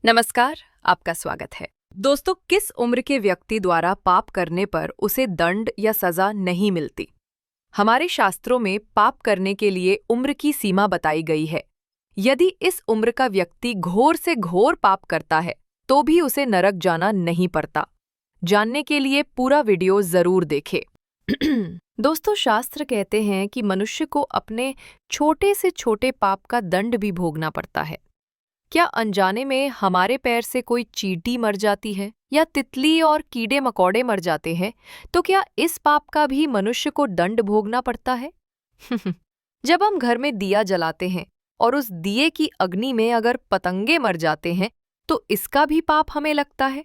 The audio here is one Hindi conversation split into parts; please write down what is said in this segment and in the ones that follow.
नमस्कार, आपका स्वागत है। दोस्तों, किस उम्र के व्यक्ति द्वारा पाप करने पर उसे दंड या सजा नहीं मिलती? हमारे शास्त्रों में पाप करने के लिए उम्र की सीमा बताई गई है। यदि इस उम्र का व्यक्ति घोर से घोर पाप करता है, तो भी उसे नरक जाना नहीं पड़ता। जानने के लिए पूरा वीडियो जरूर देखें। दोस्तों, शास्त्र कहते हैं कि मनुष्य को अपने छोटे से छोटे पाप का दंड भी भोगना पड़ता है। क्या अनजाने में हमारे पैर से कोई चींटी मर जाती है या तितली और कीड़े मकोड़े मर जाते हैं, तो क्या इस पाप का भी मनुष्य को दंड भोगना पड़ता है? जब हम घर में दिया जलाते हैं और उस दिए की अग्नि में अगर पतंगे मर जाते हैं, तो इसका भी पाप हमें लगता है।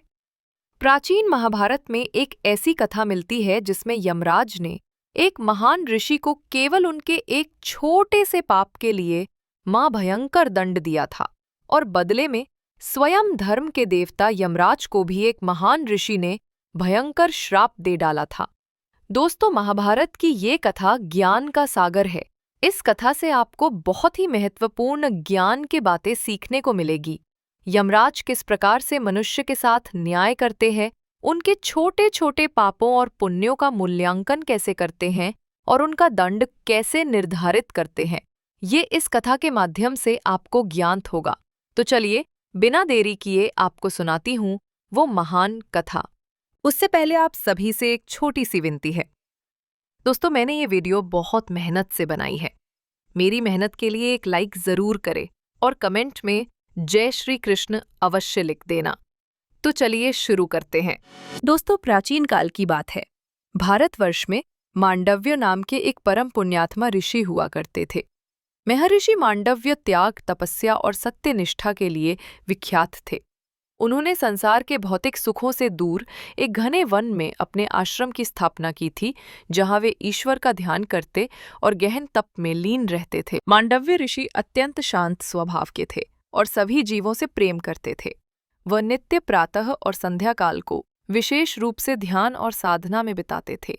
प्राचीन महाभारत में एक ऐसी कथा मिलती है जिसमें यमराज ने एक महान ऋषि को केवल उनके एक छोटे से पाप के लिए भयंकर दंड दिया था, और बदले में स्वयं धर्म के देवता यमराज को भी एक महान ऋषि ने भयंकर श्राप दे डाला था। दोस्तों, महाभारत की ये कथा ज्ञान का सागर है। इस कथा से आपको बहुत ही महत्वपूर्ण ज्ञान की बातें सीखने को मिलेगी। यमराज किस प्रकार से मनुष्य के साथ न्याय करते हैं, उनके छोटे छोटे पापों और पुण्यों का मूल्यांकन कैसे करते हैं और उनका दंड कैसे निर्धारित करते हैं, ये इस कथा के माध्यम से आपको ज्ञात होगा। तो चलिए, बिना देरी किए आपको सुनाती हूँ वो महान कथा। उससे पहले आप सभी से एक छोटी सी विनती है। दोस्तों, मैंने ये वीडियो बहुत मेहनत से बनाई है। मेरी मेहनत के लिए एक लाइक जरूर करें और कमेंट में जय श्री कृष्ण अवश्य लिख देना। तो चलिए शुरू करते हैं। दोस्तों, प्राचीन काल की बात है। भारतवर्ष में मांडव्य नाम के एक परम पुण्यात्मा ऋषि हुआ करते थे। महर्षि मांडव्य त्याग, तपस्या और सत्यनिष्ठा के लिए विख्यात थे। उन्होंने संसार के भौतिक सुखों से दूर एक घने वन में अपने आश्रम की स्थापना की थी, जहां वे ईश्वर का ध्यान करते और गहन तप में लीन रहते थे। मांडव्य ऋषि अत्यंत शांत स्वभाव के थे और सभी जीवों से प्रेम करते थे। वह नित्य प्रातः और संध्या काल को विशेष रूप से ध्यान और साधना में बिताते थे।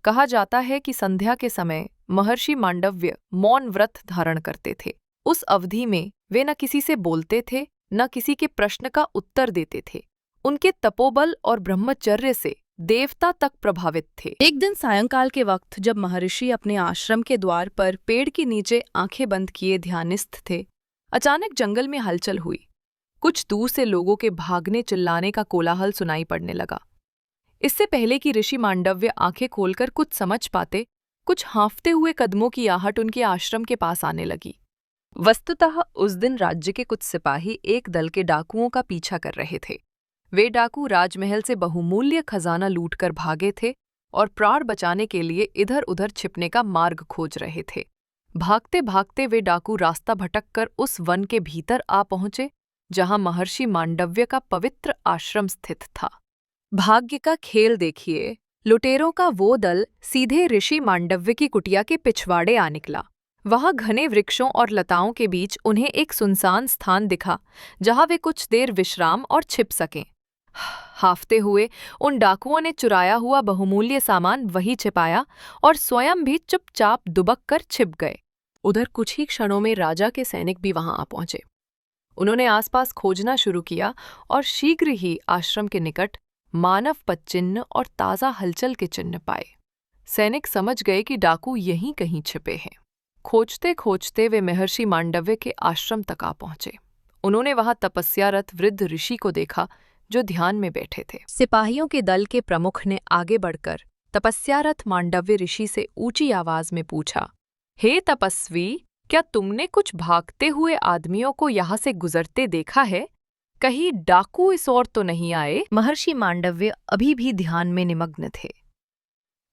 कहा जाता है कि संध्या के समय महर्षि मांडव्य मौन व्रत धारण करते थे। उस अवधि में वे न किसी से बोलते थे, न किसी के प्रश्न का उत्तर देते थे। उनके तपोबल और ब्रह्मचर्य से देवता तक प्रभावित थे। एक दिन सायंकाल के वक्त जब महर्षि अपने आश्रम के द्वार पर पेड़ के नीचे आंखें बंद किए ध्यानस्थ थे, अचानक जंगल में हलचल हुई। कुछ दूर से लोगों के भागने चिल्लाने का कोलाहल सुनाई पड़ने लगा। इससे पहले कि ऋषि मांडव्य आंखें खोलकर कुछ समझ पाते, कुछ हाँफते हुए कदमों की आहट उनके आश्रम के पास आने लगी। वस्तुतः उस दिन राज्य के कुछ सिपाही एक दल के डाकुओं का पीछा कर रहे थे। वे डाकू राजमहल से बहुमूल्य खजाना लूटकर भागे थे और प्राण बचाने के लिए इधर उधर छिपने का मार्ग खोज रहे थे। भागते भागते वे डाकू रास्ता भटककर उस वन के भीतर आ पहुंचे, जहां महर्षि मांडव्य का पवित्र आश्रम स्थित था। भाग्य का खेल देखिए, लुटेरों का वो दल सीधे ऋषि मांडव्य की कुटिया के पिछवाड़े आ निकला। वहां घने वृक्षों और लताओं के बीच उन्हें एक सुनसान स्थान दिखा, जहां वे कुछ देर विश्राम और छिप सकें। हाफते हुए उन डाकुओं ने चुराया हुआ बहुमूल्य सामान वहीं छिपाया और स्वयं भी चुपचाप दुबक कर छिप गए। उधर कुछ ही क्षणों में राजा के सैनिक भी वहां आ पहुंचे। उन्होंने आसपास खोजना शुरू किया और शीघ्र ही आश्रम के निकट मानव पदचिन्ह और ताज़ा हलचल के चिन्ह पाए। सैनिक समझ गए कि डाकू यहीं कहीं छिपे हैं। खोजते खोजते वे महर्षि मांडव्य के आश्रम तक आ पहुंचे। उन्होंने वहां तपस्यारत वृद्ध ऋषि को देखा, जो ध्यान में बैठे थे। सिपाहियों के दल के प्रमुख ने आगे बढ़कर तपस्यारत मांडव्य ऋषि से ऊंची आवाज में पूछा, हे तपस्वी, क्या तुमने कुछ भागते हुए आदमियों को यहाँ से गुजरते देखा है? कहीं डाकू इस ओर तो नहीं आए? महर्षि मांडव्य अभी भी ध्यान में निमग्न थे।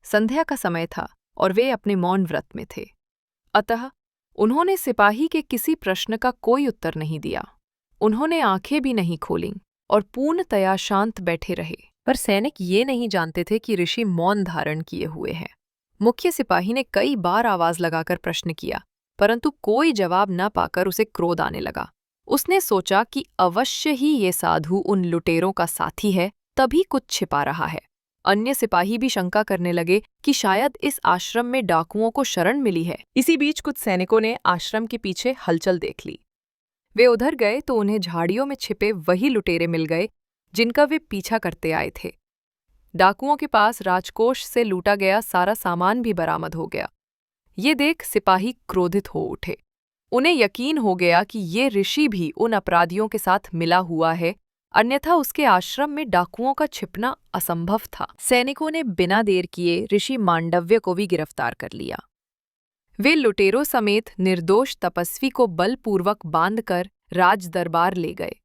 संध्या का समय था और वे अपने मौन व्रत में थे। अतः उन्होंने सिपाही के किसी प्रश्न का कोई उत्तर नहीं दिया। उन्होंने आंखें भी नहीं खोलीं और पूर्णतया शांत बैठे रहे। पर सैनिक ये नहीं जानते थे कि ऋषि मौन धारण किए हुए हैं। मुख्य सिपाही ने कई बार आवाज लगाकर प्रश्न किया, परंतु कोई जवाब न पाकर उसे क्रोध आने लगा। उसने सोचा कि अवश्य ही ये साधु उन लुटेरों का साथी है, तभी कुछ छिपा रहा है। अन्य सिपाही भी शंका करने लगे कि शायद इस आश्रम में डाकुओं को शरण मिली है। इसी बीच कुछ सैनिकों ने आश्रम के पीछे हलचल देख ली। वे उधर गए तो उन्हें झाड़ियों में छिपे वही लुटेरे मिल गए जिनका वे पीछा करते आए थे। डाकुओं के पास राजकोष से लूटा गया सारा सामान भी बरामद हो गया। ये देख सिपाही क्रोधित हो उठे। उन्हें यकीन हो गया कि ये ऋषि भी उन अपराधियों के साथ मिला हुआ है, अन्यथा उसके आश्रम में डाकुओं का छिपना असंभव था। सैनिकों ने बिना देर किए ऋषि मांडव्य को भी गिरफ्तार कर लिया। वे लुटेरों समेत निर्दोष तपस्वी को बलपूर्वक बांधकर राज दरबार ले गए।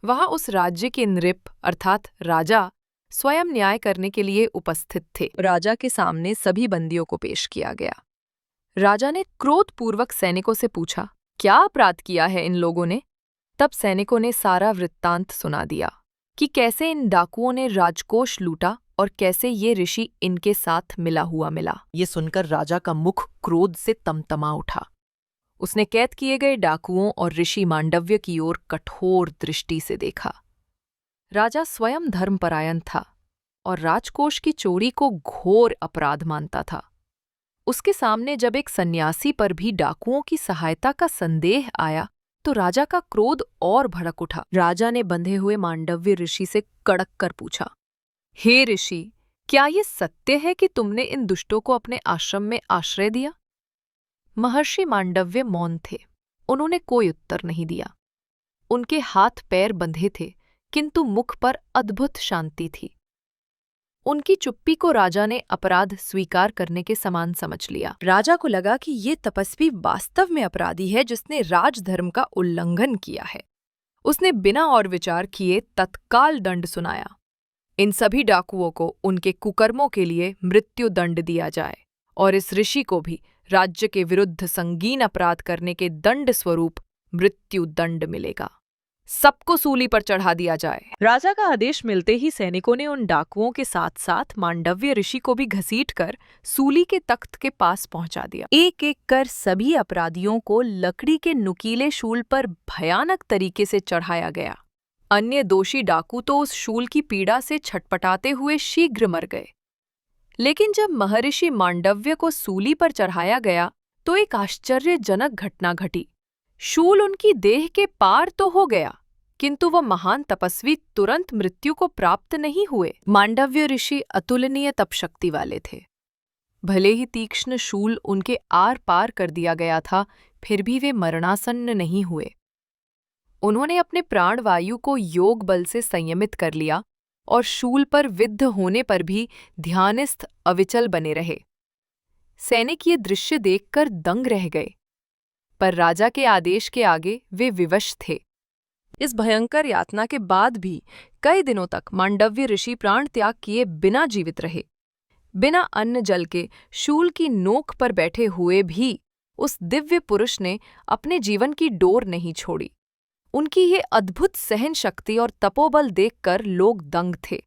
वहां उस राज्य के नृप अर्थात राजा स्वयं न्याय करने के लिए उपस्थित थे। राजा के सामने सभी बंदियों को पेश किया गया। राजा ने क्रोधपूर्वक सैनिकों से पूछा, क्या अपराध किया है इन लोगों ने? तब सैनिकों ने सारा वृत्तांत सुना दिया कि कैसे इन डाकुओं ने राजकोष लूटा और कैसे ये ऋषि इनके साथ मिला। ये सुनकर राजा का मुख क्रोध से तमतमा उठा। उसने कैद किए गए डाकुओं और ऋषि मांडव्य की ओर कठोर दृष्टि से देखा। राजा स्वयं धर्मपरायण था और राजकोष की चोरी को घोर अपराध मानता था। उसके सामने जब एक सन्यासी पर भी डाकुओं की सहायता का संदेह आया तो राजा का क्रोध और भड़क उठा। राजा ने बंधे हुए मांडव्य ऋषि से कड़क कर पूछा, हे ऋषि, क्या ये सत्य है कि तुमने इन दुष्टों को अपने आश्रम में आश्रय दिया? महर्षि मांडव्य मौन थे। उन्होंने कोई उत्तर नहीं दिया। उनके हाथ पैर बंधे थे, किंतु मुख पर अद्भुत शांति थी। उनकी चुप्पी को राजा ने अपराध स्वीकार करने के समान समझ लिया। राजा को लगा कि ये तपस्वी वास्तव में अपराधी है जिसने राजधर्म का उल्लंघन किया है। उसने बिना और विचार किए तत्काल दंड सुनाया। इन सभी डाकुओं को उनके कुकर्मों के लिए मृत्यु दंड दिया जाए और इस ऋषि को भी राज्य के विरुद्ध संगीन अपराध करने के दंड स्वरूप मृत्यु दंड मिलेगा। सबको सूली पर चढ़ा दिया जाए। राजा का आदेश मिलते ही सैनिकों ने उन डाकुओं के साथ साथ मांडव्य ऋषि को भी घसीटकर सूली के तख्त के पास पहुंचा दिया। एक एक कर सभी अपराधियों को लकड़ी के नुकीले शूल पर भयानक तरीके से चढ़ाया गया। अन्य दोषी डाकू तो उस शूल की पीड़ा से छटपटाते हुए शीघ्र मर गए। लेकिन जब महर्षि मांडव्य को सूली पर चढ़ाया गया तो एक आश्चर्यजनक घटना घटी। शूल उनकी देह के पार तो हो गया, किंतु वह महान तपस्वी तुरंत मृत्यु को प्राप्त नहीं हुए। मांडव्य ऋषि अतुलनीय तपशक्ति वाले थे। भले ही तीक्ष्ण शूल उनके आर पार कर दिया गया था, फिर भी वे मरणासन्न नहीं हुए। उन्होंने अपने प्राणवायु को योग बल से संयमित कर लिया और शूल पर विद्ध होने पर भी ध्यानस्थ अविचल बने रहे। सैनिक ये दृश्य देखकर दंग रह गए, पर राजा के आदेश के आगे वे विवश थे। इस भयंकर यातना के बाद भी कई दिनों तक मांडव्य ऋषि प्राण त्याग किए बिना जीवित रहे। बिना अन्न जल के शूल की नोक पर बैठे हुए भी उस दिव्य पुरुष ने अपने जीवन की डोर नहीं छोड़ी। उनकी ये अद्भुत सहन शक्ति और तपोबल देखकर लोग दंग थे।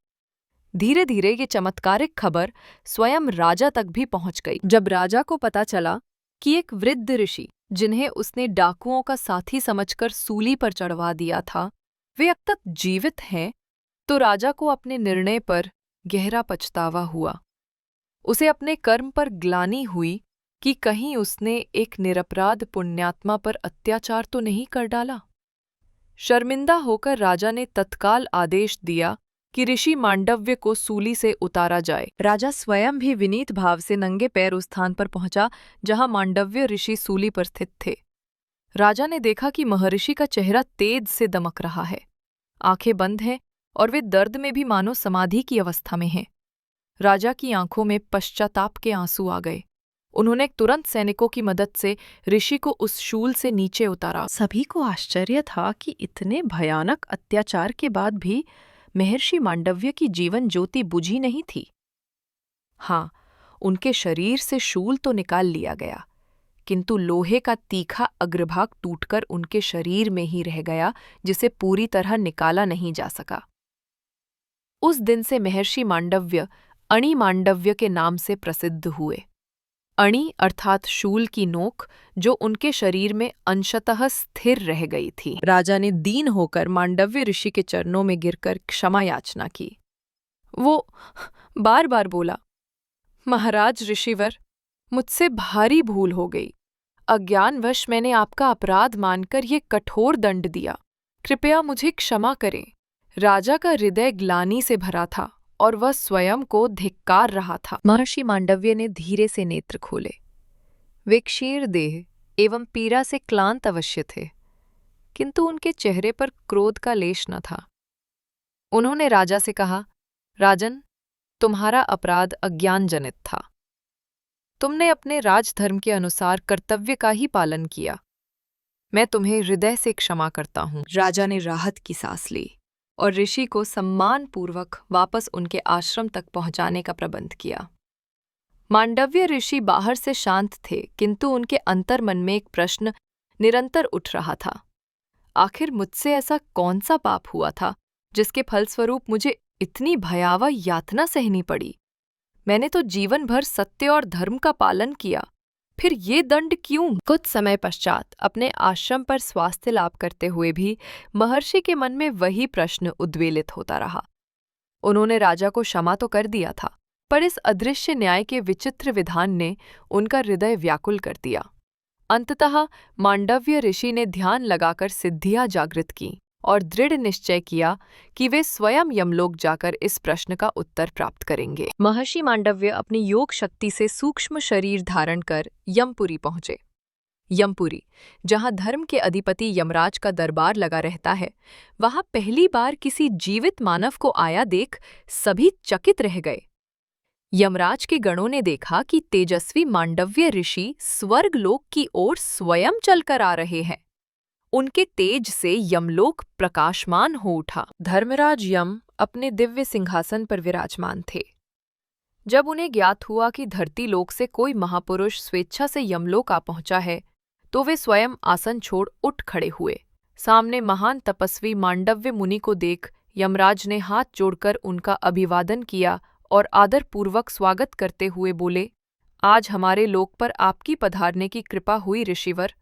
धीरे धीरे ये चमत्कारिक खबर स्वयं राजा तक भी पहुंच गई। जब राजा को पता चला कि एक वृद्ध ऋषि, जिन्हें उसने डाकुओं का साथी समझकर सूली पर चढ़वा दिया था, वे अब तक जीवित हैं, तो राजा को अपने निर्णय पर गहरा पछतावा हुआ। उसे अपने कर्म पर ग्लानि हुई कि कहीं उसने एक निरपराध पुण्यात्मा पर अत्याचार तो नहीं कर डाला। शर्मिंदा होकर राजा ने तत्काल आदेश दिया कि ऋषि मांडव्य को सूली से उतारा जाए। राजा स्वयं भी विनीत भाव से नंगे पैर उस स्थान पर पहुंचा जहां मांडव्य ऋषि सूली पर स्थित थे। राजा ने देखा कि महर्षि का चेहरा तेज से दमक रहा है, आंखें बंद हैं और वे दर्द में भी मानो समाधि की अवस्था में हैं। राजा की आंखों में पश्चाताप के आंसू आ गए। उन्होंने तुरंत सैनिकों की मदद से ऋषि को उस शूल से नीचे उतारा। सभी को आश्चर्य था कि इतने भयानक अत्याचार के बाद भी महर्षि मांडव्य की जीवन ज्योति बुझी नहीं थी। हाँ, उनके शरीर से शूल तो निकाल लिया गया, किंतु लोहे का तीखा अग्रभाग टूटकर उनके शरीर में ही रह गया, जिसे पूरी तरह निकाला नहीं जा सका। उस दिन से महर्षि मांडव्य अणि मांडव्य के नाम से प्रसिद्ध हुए। अणि अर्थात शूल की नोक, जो उनके शरीर में अंशतः स्थिर रह गई थी। राजा ने दीन होकर मांडव्य ऋषि के चरणों में गिरकर क्षमा याचना की। वो बार बार बोला, महाराज ऋषिवर, मुझसे भारी भूल हो गई। अज्ञानवश मैंने आपका अपराध मानकर ये कठोर दंड दिया। कृपया मुझे क्षमा करें। राजा का हृदय ग्लानि से भरा था और वह स्वयं को धिक्कार रहा था। महर्षि मांडव्य ने धीरे से नेत्र खोले। वे क्षीण देह एवं पीड़ा से क्लांत अवश्य थे, किंतु उनके चेहरे पर क्रोध का लेश न था। उन्होंने राजा से कहा, राजन, तुम्हारा अपराध अज्ञानजनित था। तुमने अपने राजधर्म के अनुसार कर्तव्य का ही पालन किया। मैं तुम्हें हृदय से क्षमा करता हूँ। राजा ने राहत की सांस ली और ऋषि को सम्मानपूर्वक वापस उनके आश्रम तक पहुंचाने का प्रबंध किया। मांडव्य ऋषि बाहर से शांत थे, किंतु उनके अंतर्मन में एक प्रश्न निरंतर उठ रहा था। आखिर मुझसे ऐसा कौन सा पाप हुआ था जिसके फलस्वरूप मुझे इतनी भयावह यातना सहनी पड़ी? मैंने तो जीवन भर सत्य और धर्म का पालन किया, फिर ये दंड क्यों? कुछ समय पश्चात अपने आश्रम पर स्वास्थ्य लाभ करते हुए भी महर्षि के मन में वही प्रश्न उद्वेलित होता रहा। उन्होंने राजा को क्षमा तो कर दिया था, पर इस अदृश्य न्याय के विचित्र विधान ने उनका हृदय व्याकुल कर दिया। अंततः मांडव्य ऋषि ने ध्यान लगाकर सिद्धियां जागृत की और दृढ़ निश्चय किया कि वे स्वयं यमलोक जाकर इस प्रश्न का उत्तर प्राप्त करेंगे। महर्षि मांडव्य अपनी योग शक्ति से सूक्ष्म शरीर धारण कर यमपुरी पहुंचे। यमपुरी, जहां धर्म के अधिपति यमराज का दरबार लगा रहता है, वहां पहली बार किसी जीवित मानव को आया देख सभी चकित रह गए। यमराज के गणों ने देखा कि तेजस्वी मांडव्य ऋषि स्वर्गलोक की ओर स्वयं चलकर आ रहे हैं। उनके तेज से यमलोक प्रकाशमान हो उठा। धर्मराज यम अपने दिव्य सिंहासन पर विराजमान थे। जब उन्हें ज्ञात हुआ कि धरती लोक से कोई महापुरुष स्वेच्छा से यमलोक आ पहुंचा है, तो वे स्वयं आसन छोड़ उठ खड़े हुए। सामने महान तपस्वी मांडव्य मुनि को देख यमराज ने हाथ जोड़कर उनका अभिवादन किया और आदरपूर्वक स्वागत करते हुए बोले, आज हमारे लोक पर आपकी पधारने की कृपा हुई ऋषिवर।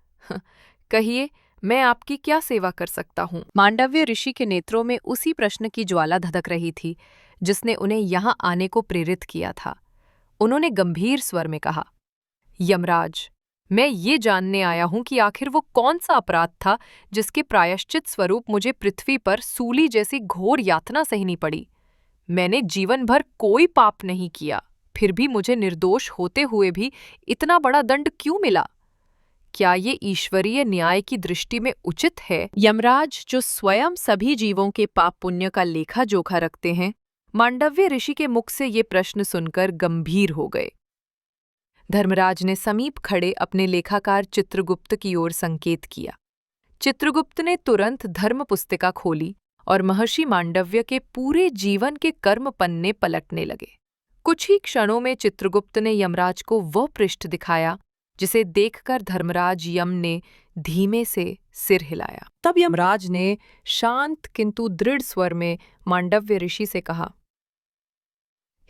कहिए, मैं आपकी क्या सेवा कर सकता हूँ? मांडव्य ऋषि के नेत्रों में उसी प्रश्न की ज्वाला धधक रही थी जिसने उन्हें यहाँ आने को प्रेरित किया था। उन्होंने गंभीर स्वर में कहा, यमराज, मैं ये जानने आया हूँ कि आखिर वो कौन सा अपराध था जिसके प्रायश्चित स्वरूप मुझे पृथ्वी पर सूली जैसी घोर यातना सहनी पड़ी। मैंने जीवन भर कोई पाप नहीं किया, फिर भी मुझे निर्दोष होते हुए भी इतना बड़ा दंड क्यों मिला? क्या ये ईश्वरीय न्याय की दृष्टि में उचित है? यमराज, जो स्वयं सभी जीवों के पाप पुण्य का लेखा जोखा रखते हैं, मांडव्य ऋषि के मुख से ये प्रश्न सुनकर गंभीर हो गए। धर्मराज ने समीप खड़े अपने लेखाकार चित्रगुप्त की ओर संकेत किया। चित्रगुप्त ने तुरंत धर्म पुस्तिका खोली और महर्षि मांडव्य के पूरे जीवन के कर्म पन्ने पलटने लगे। कुछ ही क्षणों में चित्रगुप्त ने यमराज को वह पृष्ठ दिखाया जिसे देखकर धर्मराज यम ने धीमे से सिर हिलाया। तब यमराज ने शांत किंतु दृढ़ स्वर में मांडव्य ऋषि से कहा,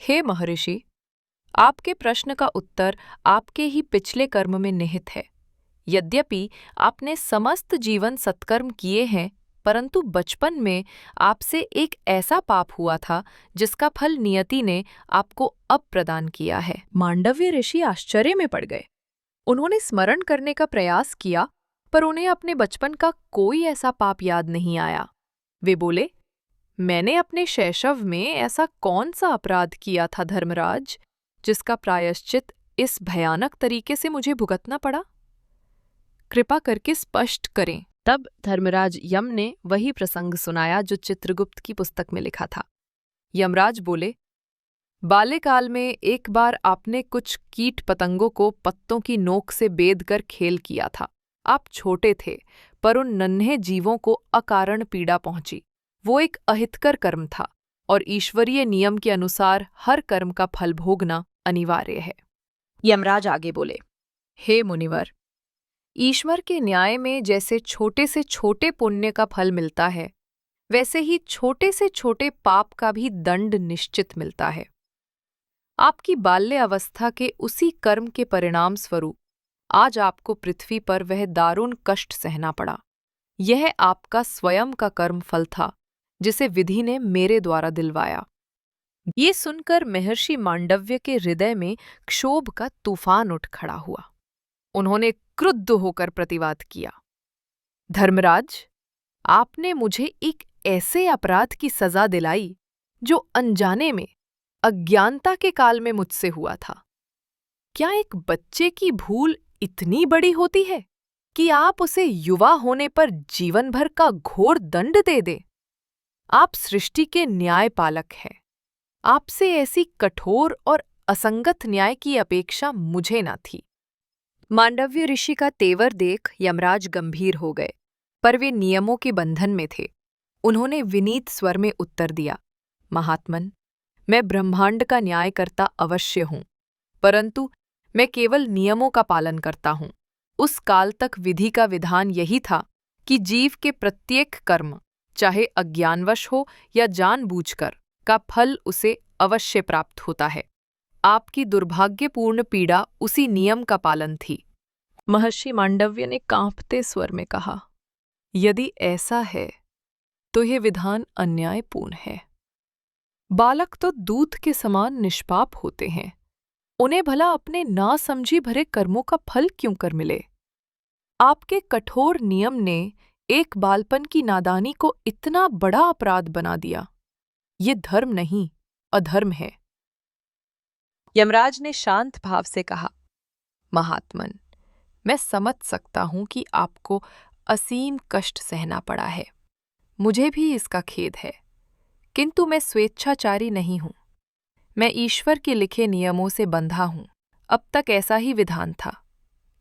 हे महर्षि, आपके प्रश्न का उत्तर आपके ही पिछले कर्म में निहित है। यद्यपि आपने समस्त जीवन सत्कर्म किए हैं, परंतु बचपन में आपसे एक ऐसा पाप हुआ था जिसका फल नियति ने आपको अब प्रदान किया है। मांडव्य ऋषि आश्चर्य में पड़ गए। उन्होंने स्मरण करने का प्रयास किया, पर उन्हें अपने बचपन का कोई ऐसा पाप याद नहीं आया। वे बोले, मैंने अपने शैशव में ऐसा कौन सा अपराध किया था धर्मराज, जिसका प्रायश्चित इस भयानक तरीके से मुझे भुगतना पड़ा? कृपा करके स्पष्ट करें। तब धर्मराज यम ने वही प्रसंग सुनाया जो चित्रगुप्त की पुस्तक में लिखा था। यमराज बोले, बाल्यकाल में एक बार आपने कुछ कीट पतंगों को पत्तों की नोक से बेधकर खेल किया था। आप छोटे थे, पर उन नन्हे जीवों को अकारण पीड़ा पहुंची। वो एक अहितकर कर्म था और ईश्वरीय नियम के अनुसार हर कर्म का फल भोगना अनिवार्य है। यमराज आगे बोले, हे मुनिवर, ईश्वर के न्याय में जैसे छोटे से छोटे पुण्य का फल मिलता है, वैसे ही छोटे से छोटे पाप का भी दंड निश्चित मिलता है। आपकी बाल्य अवस्था के उसी कर्म के परिणाम स्वरूप आज आपको पृथ्वी पर वह दारुण कष्ट सहना पड़ा। यह आपका स्वयं का कर्म फल था जिसे विधि ने मेरे द्वारा दिलवाया। ये सुनकर महर्षि मांडव्य के हृदय में क्षोभ का तूफान उठ खड़ा हुआ। उन्होंने क्रुद्ध होकर प्रतिवाद किया। धर्मराज, आपने मुझे एक ऐसे अपराध की सजा दिलाई जो अनजाने में, अज्ञानता के काल में मुझसे हुआ था। क्या एक बच्चे की भूल इतनी बड़ी होती है कि आप उसे युवा होने पर जीवन भर का घोर दंड दे दें? आप सृष्टि के न्याय पालक हैं। आपसे ऐसी कठोर और असंगत न्याय की अपेक्षा मुझे न थी। मांडव्य ऋषि का तेवर देख यमराज गंभीर हो गए, पर वे नियमों के बंधन में थे। उन्होंने विनीत स्वर में उत्तर दिया, महात्मन, मैं ब्रह्मांड का न्याय करता अवश्य हूँ, परंतु मैं केवल नियमों का पालन करता हूँ। उस काल तक विधि का विधान यही था कि जीव के प्रत्येक कर्म, चाहे अज्ञानवश हो या जानबूझकर, का फल उसे अवश्य प्राप्त होता है। आपकी दुर्भाग्यपूर्ण पीड़ा उसी नियम का पालन थी। महर्षि मांडव्य ने कांपते स्वर में कहा, यदि ऐसा है तो यह विधान अन्यायपूर्ण है। बालक तो दूध के समान निष्पाप होते हैं, उन्हें भला अपने नासमझी भरे कर्मों का फल क्यों कर मिले? आपके कठोर नियम ने एक बालपन की नादानी को इतना बड़ा अपराध बना दिया। ये धर्म नहीं, अधर्म है। यमराज ने शांत भाव से कहा, महात्मन, मैं समझ सकता हूं कि आपको असीम कष्ट सहना पड़ा है। मुझे भी इसका खेद है, किंतु मैं स्वेच्छाचारी नहीं हूं। मैं ईश्वर के लिखे नियमों से बंधा हूं। अब तक ऐसा ही विधान था,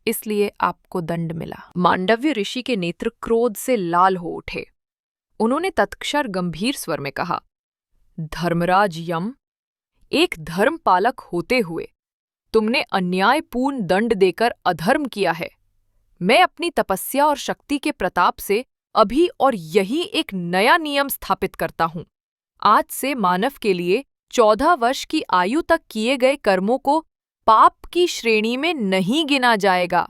इसलिए आपको दंड मिला। मांडव्य ऋषि के नेत्र क्रोध से लाल हो उठे। उन्होंने तत्क्षण गंभीर स्वर में कहा, धर्मराज यम, एक धर्म पालक होते हुए तुमने अन्यायपूर्ण दंड देकर अधर्म किया है। मैं अपनी तपस्या और शक्ति के प्रताप से अभी और यही एक नया नियम स्थापित करता हूं। आज से मानव के लिए 14 वर्ष की आयु तक किए गए कर्मों को पाप की श्रेणी में नहीं गिना जाएगा।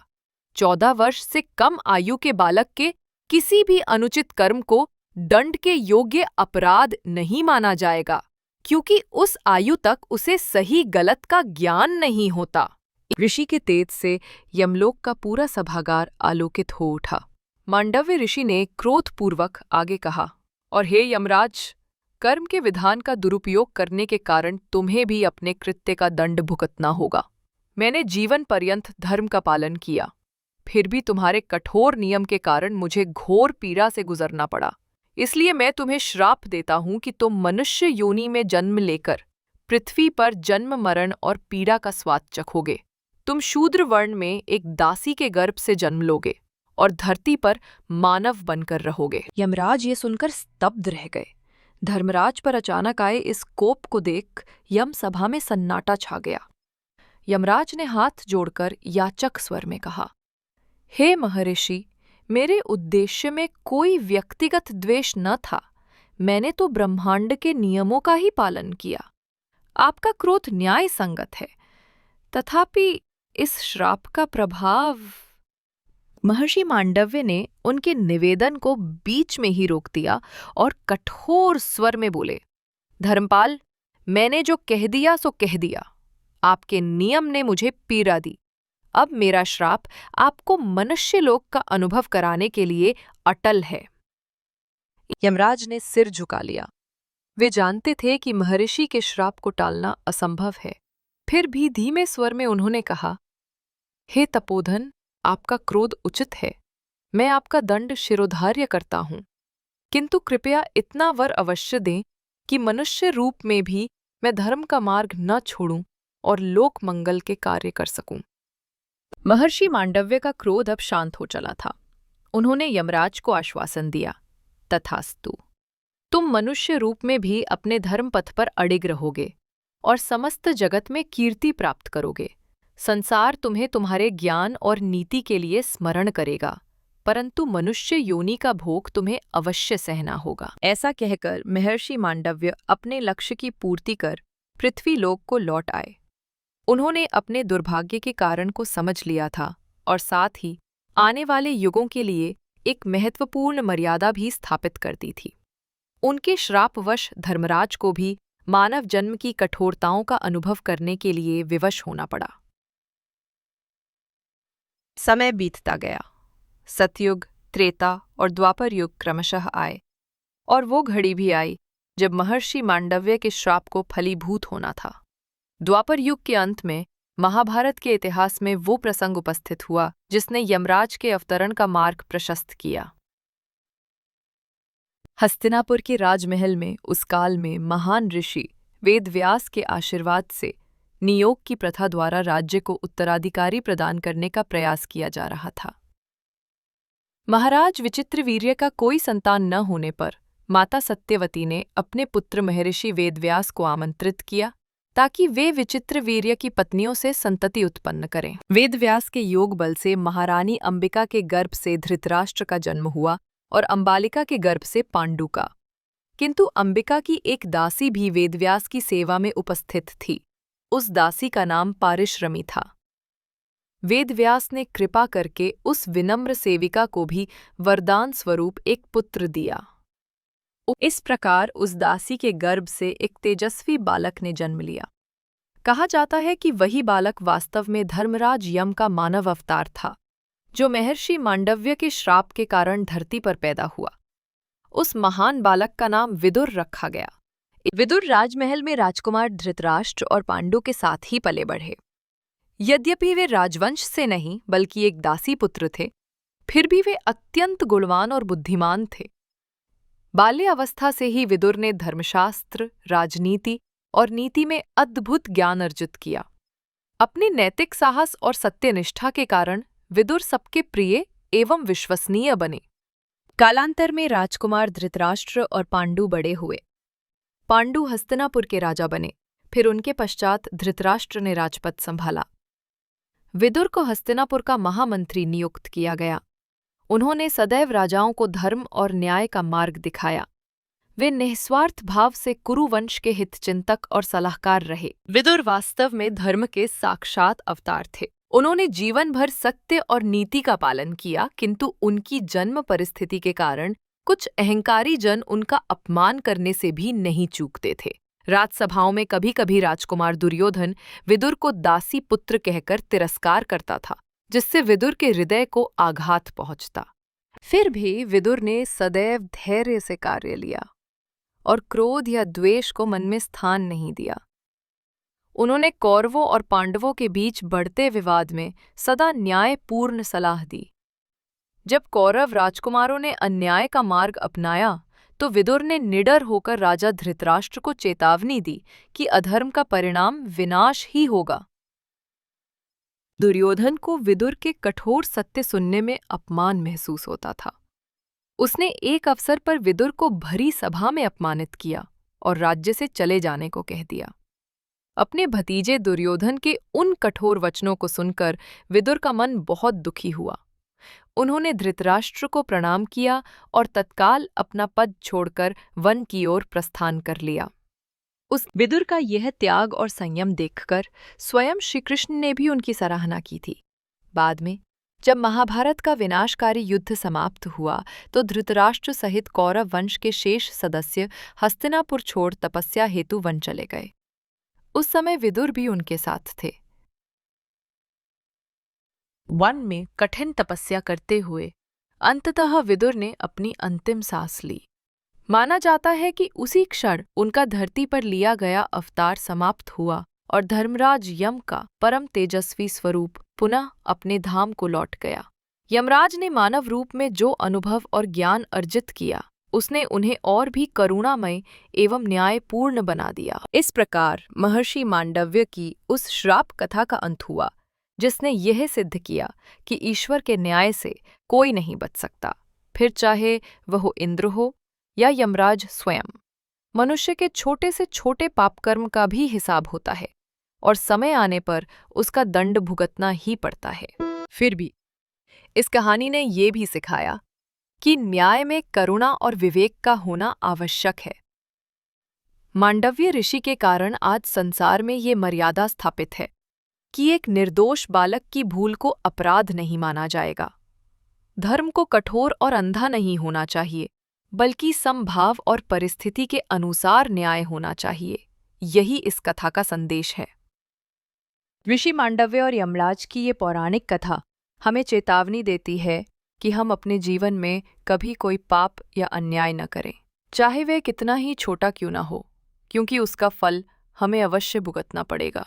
14 वर्ष से कम आयु के बालक के किसी भी अनुचित कर्म को दंड के योग्य अपराध नहीं माना जाएगा, क्योंकि उस आयु तक उसे सही गलत का ज्ञान नहीं होता। ऋषि के तेज से यमलोक का पूरा सभागार आलोकित हो उठा। मांडव्य ऋषि ने क्रोधपूर्वक आगे कहा, और हे यमराज, कर्म के विधान का दुरुपयोग करने के कारण तुम्हें भी अपने कृत्य का दंड भुगतना होगा। मैंने जीवन पर्यंत धर्म का पालन किया, फिर भी तुम्हारे कठोर नियम के कारण मुझे घोर पीड़ा से गुजरना पड़ा। इसलिए मैं तुम्हें श्राप देता हूं कि तुम मनुष्य योनि में जन्म लेकर पृथ्वी पर जन्म मरण और पीड़ा का स्वाद चखोगे। तुम शूद्र वर्ण में एक दासी के गर्भ से जन्म लोगे और धरती पर मानव बनकर रहोगे। यमराज ये सुनकर स्तब्ध रह गए। धर्मराज पर अचानक आए इस कोप को देख यम सभा में सन्नाटा छा गया। यमराज ने हाथ जोड़कर याचक स्वर में कहा, हे महर्षि, मेरे उद्देश्य में कोई व्यक्तिगत द्वेष न था। मैंने तो ब्रह्मांड के नियमों का ही पालन किया। आपका क्रोध न्याय संगत है, तथापि इस श्राप का प्रभाव। महर्षि मांडव्य ने उनके निवेदन को बीच में ही रोक दिया और कठोर स्वर में बोले, धर्मपाल, मैंने जो कह दिया सो कह दिया। आपके नियम ने मुझे पीड़ा दी। अब मेरा श्राप आपको मनुष्य लोक का अनुभव कराने के लिए अटल है। यमराज ने सिर झुका लिया। वे जानते थे कि महर्षि के श्राप को टालना असंभव है। फिर भी धीमे स्वर में उन्होंने कहा, हे तपोधन, आपका क्रोध उचित है। मैं आपका दंड शिरोधार्य करता हूं, किंतु कृपया इतना वर अवश्य दें कि मनुष्य रूप में भी मैं धर्म का मार्ग न छोड़ूं और लोक मंगल के कार्य कर सकूं। महर्षि मांडव्य का क्रोध अब शांत हो चला था। उन्होंने यमराज को आश्वासन दिया, तथास्तु, तुम मनुष्य रूप में भी अपने धर्म पथ पर अडिग रहोगे और समस्त जगत में कीर्ति प्राप्त करोगे। संसार तुम्हें तुम्हारे ज्ञान और नीति के लिए स्मरण करेगा, परंतु मनुष्य योनि का भोग तुम्हें अवश्य सहना होगा। ऐसा कहकर महर्षि मांडव्य अपने लक्ष्य की पूर्ति कर पृथ्वी लोक को लौट आए। उन्होंने अपने दुर्भाग्य के कारण को समझ लिया था और साथ ही आने वाले युगों के लिए एक महत्वपूर्ण मर्यादा भी स्थापित कर दी थी। उनके श्रापवश धर्मराज को भी मानव जन्म की कठोरताओं का अनुभव करने के लिए विवश होना पड़ा। समय बीतता गया। सतयुग, त्रेता और द्वापर युग क्रमशः आए, और वो घड़ी भी आई जब महर्षि मांडव्य के श्राप को फलीभूत होना था। द्वापर युग के अंत में महाभारत के इतिहास में वो प्रसंग उपस्थित हुआ जिसने यमराज के अवतरण का मार्ग प्रशस्त किया। हस्तिनापुर के राजमहल में उस काल में महान ऋषि वेदव्यास के आशीर्वाद से नियोग की प्रथा द्वारा राज्य को उत्तराधिकारी प्रदान करने का प्रयास किया जा रहा था। महाराज विचित्रवीर्य का कोई संतान न होने पर माता सत्यवती ने अपने पुत्र महर्षि वेदव्यास को आमंत्रित किया ताकि वे विचित्रवीर्य की पत्नियों से संतति उत्पन्न करें। वेदव्यास के योग बल से महारानी अंबिका के गर्भ से धृतराष्ट्र का जन्म हुआ और अंबालिका के गर्भ से पांडु का। किंतु अंबिका की एक दासी भी वेदव्यास की सेवा में उपस्थित थी। उस दासी का नाम पारिश्रमी था। वेदव्यास ने कृपा करके उस विनम्र सेविका को भी वरदान स्वरूप एक पुत्र दिया। इस प्रकार उस दासी के गर्भ से एक तेजस्वी बालक ने जन्म लिया। कहा जाता है कि वही बालक वास्तव में धर्मराज यम का मानव अवतार था, जो महर्षि मांडव्य के श्राप के कारण धरती पर पैदा हुआ। उस महान बालक का नाम विदुर रखा गया। विदुर राजमहल में राजकुमार धृतराष्ट्र और पांडु के साथ ही पले बढ़े। यद्यपि वे राजवंश से नहीं बल्कि एक दासी पुत्र थे, फिर भी वे अत्यंत गुणवान और बुद्धिमान थे। बाल्य अवस्था से ही विदुर ने धर्मशास्त्र, राजनीति और नीति में अद्भुत ज्ञान अर्जित किया। अपने नैतिक साहस और सत्यनिष्ठा के कारण विदुर सबके प्रिय एवं विश्वसनीय बने। कालांतर में राजकुमार धृतराष्ट्र और पांडु बड़े हुए। पांडु हस्तिनापुर के राजा बने, फिर उनके पश्चात धृतराष्ट्र ने राजपद संभाला। विदुर को हस्तिनापुर का महामंत्री नियुक्त किया गया। उन्होंने सदैव राजाओं को धर्म और न्याय का मार्ग दिखाया। वे निस्वार्थ भाव से कुरुवंश के हितचिंतक और सलाहकार रहे। विदुर वास्तव में धर्म के साक्षात अवतार थे। उन्होंने जीवन भर सत्य और नीति का पालन किया, किंतु उनकी जन्म परिस्थिति के कारण कुछ अहंकारी जन उनका अपमान करने से भी नहीं चूकते थे। राजसभाओं में कभी कभी राजकुमार दुर्योधन विदुर को दासी पुत्र कहकर तिरस्कार करता था, जिससे विदुर के हृदय को आघात पहुंचता। फिर भी विदुर ने सदैव धैर्य से कार्य लिया और क्रोध या द्वेष को मन में स्थान नहीं दिया। उन्होंने कौरवों और पांडवों के बीच बढ़ते विवाद में सदा न्यायपूर्ण सलाह दी। जब कौरव राजकुमारों ने अन्याय का मार्ग अपनाया तो विदुर ने निडर होकर राजा धृतराष्ट्र को चेतावनी दी कि अधर्म का परिणाम विनाश ही होगा। दुर्योधन को विदुर के कठोर सत्य सुनने में अपमान महसूस होता था। उसने एक अवसर पर विदुर को भरी सभा में अपमानित किया और राज्य से चले जाने को कह दिया। अपने भतीजे दुर्योधन के उन कठोर वचनों को सुनकर विदुर का मन बहुत दुखी हुआ। उन्होंने धृतराष्ट्र को प्रणाम किया और तत्काल अपना पद छोड़कर वन की ओर प्रस्थान कर लिया। उस विदुर का यह त्याग और संयम देखकर स्वयं श्री कृष्ण ने भी उनकी सराहना की थी। बाद में जब महाभारत का विनाशकारी युद्ध समाप्त हुआ तो धृतराष्ट्र सहित कौरव वंश के शेष सदस्य हस्तिनापुर छोड़ तपस्या हेतु वन चले गए। उस समय विदुर भी उनके साथ थे। वन में कठिन तपस्या करते हुए अंततः विदुर ने अपनी अंतिम सांस ली। माना जाता है कि उसी क्षण उनका धरती पर लिया गया अवतार समाप्त हुआ और धर्मराज यम का परम तेजस्वी स्वरूप पुनः अपने धाम को लौट गया। यमराज ने मानव रूप में जो अनुभव और ज्ञान अर्जित किया, उसने उन्हें और भी करुणामय एवं न्यायपूर्ण बना दिया। इस प्रकार महर्षि मांडव्य की उस श्राप कथा का अंत हुआ, जिसने यह सिद्ध किया कि ईश्वर के न्याय से कोई नहीं बच सकता, फिर चाहे वह इंद्र हो या यमराज स्वयं। मनुष्य के छोटे से छोटे पापकर्म का भी हिसाब होता है और समय आने पर उसका दंड भुगतना ही पड़ता है। फिर भी इस कहानी ने ये भी सिखाया कि न्याय में करुणा और विवेक का होना आवश्यक है। मांडव्य ऋषि के कारण आज संसार में ये मर्यादा स्थापित है कि एक निर्दोष बालक की भूल को अपराध नहीं माना जाएगा। धर्म को कठोर और अंधा नहीं होना चाहिए, बल्कि समभाव और परिस्थिति के अनुसार न्याय होना चाहिए। यही इस कथा का संदेश है। ऋषि मांडव्य और यमराज की ये पौराणिक कथा हमें चेतावनी देती है कि हम अपने जीवन में कभी कोई पाप या अन्याय न करें, चाहे वह कितना ही छोटा क्यों ना हो, क्योंकि उसका फल हमें अवश्य भुगतना पड़ेगा।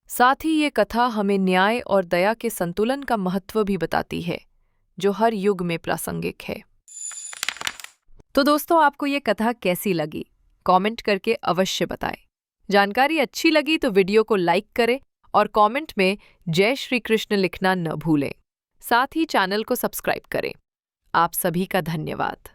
साथ ही ये कथा हमें न्याय और दया के संतुलन का महत्व भी बताती है, जो हर युग में प्रासंगिक है। तो दोस्तों, आपको ये कथा कैसी लगी? कमेंट करके अवश्य बताएं। जानकारी अच्छी लगी तो वीडियो को लाइक करें और कमेंट में जय श्री कृष्ण लिखना न भूलें। साथ ही चैनल को सब्सक्राइब करें। आप सभी का धन्यवाद।